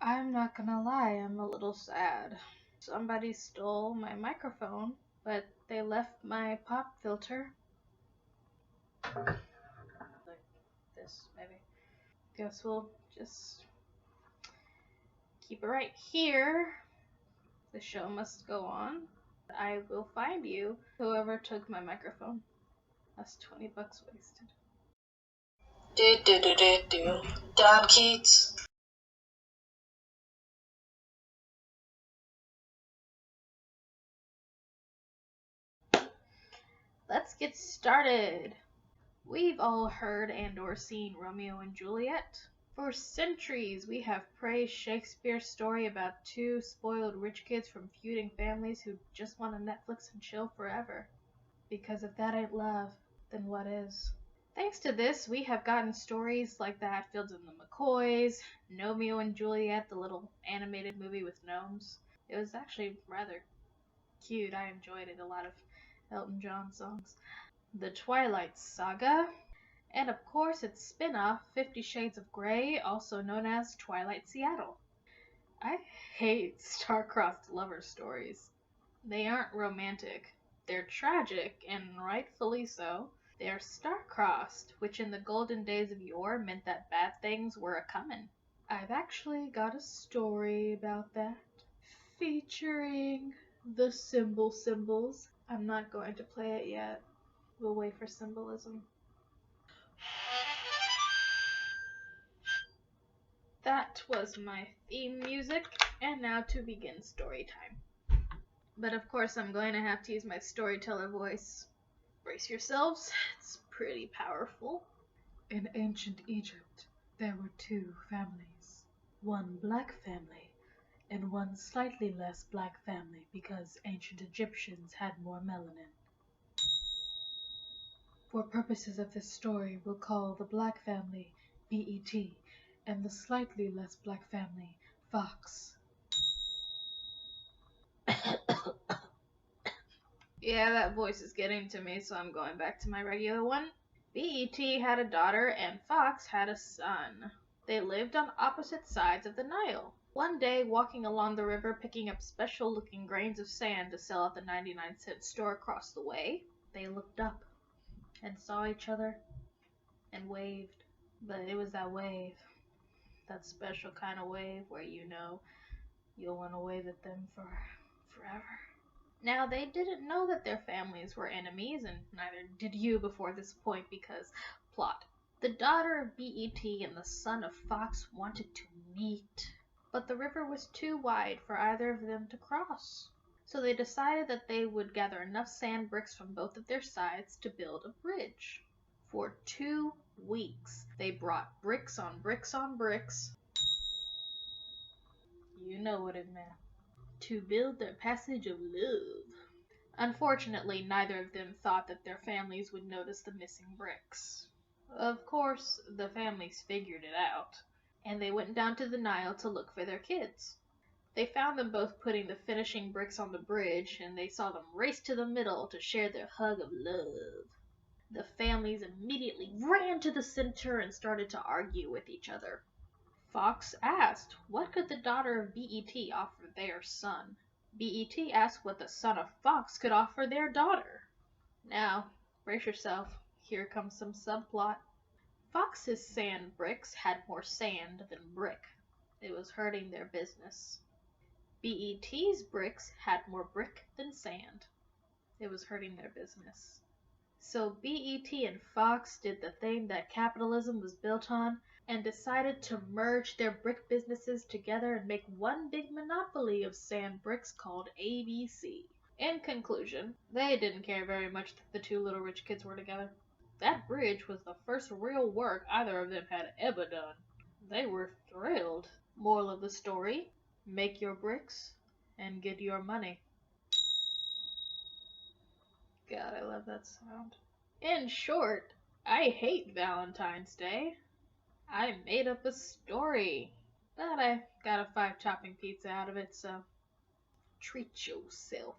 I'm not gonna lie, I'm a little sad. Somebody stole my microphone, but they left my pop filter. Like this, maybe. Guess we'll just keep it right here. The show must go on. I will find you, whoever took my microphone. That's $20 wasted. Damn Keats. Let's get started. We've all heard and or seen Romeo and Juliet. For centuries, we have praised Shakespeare's story about two spoiled rich kids from feuding families who just want to Netflix and chill forever. Because if that ain't love, then what is? Thanks to this, we have gotten stories like the Hatfields and the McCoys, Romeo and Juliet, the little animated movie with gnomes. It was actually rather cute. I enjoyed it. A lot of Elton John songs. The Twilight Saga, and of course its spin-off, 50 Shades of Grey, also known as Twilight Seattle. I hate star-crossed lover stories. They aren't romantic. They're tragic, and rightfully so. They're star-crossed, which in the golden days of yore meant that bad things were a-comin'. I've actually got a story about that, featuring the symbols. I'm not going to play it yet. We'll wait for symbolism. That was my theme music, and now to begin story time. But of course I'm going to have to use my storyteller voice. Brace yourselves, it's pretty powerful. In ancient Egypt, there were two families. One black family, and one slightly less black family because ancient Egyptians had more melanin. For purposes of this story, we'll call the black family BET, and the slightly less black family Fox. Yeah, that voice is getting to me, so I'm going back to my regular one. BET had a daughter and Fox had a son. They lived on opposite sides of the Nile. One day, walking along the river picking up special-looking grains of sand to sell at the 99-cent store across the way, they looked up and saw each other and waved. But it was that wave, that special kind of wave where you know you'll want to wave at them for forever. Now, they didn't know that their families were enemies, and neither did you before this point because, plot. The daughter of BET and the son of Fox wanted to meet, but the river was too wide for either of them to cross. So they decided that they would gather enough sand bricks from both of their sides to build a bridge. For 2 weeks, they brought bricks on bricks on bricks. You know what it meant. To build their passage of love. Unfortunately, neither of them thought that their families would notice the missing bricks. Of course, the families figured it out, and they went down to the Nile to look for their kids. They found them both putting the finishing bricks on the bridge, and they saw them race to the middle to share their hug of love. The families immediately ran to the center and started to argue with each other. Fox asked, what could the daughter of BET offer their son? BET asked what the son of Fox could offer their daughter. Now, brace yourself, here comes some subplot. Fox's sand bricks had more sand than brick. It was hurting their business. BET's bricks had more brick than sand. It was hurting their business. So BET and Fox did the thing that capitalism was built on, and decided to merge their brick businesses together and make one big monopoly of sand bricks called ABC. In conclusion, they didn't care very much that the two little rich kids were together. That bridge was the first real work either of them had ever done. They were thrilled. Moral of the story, make your bricks and get your money. God, I love that sound. In short, I hate Valentine's Day. I made up a story, but I got a 5-topping pizza out of it, so treat yourself.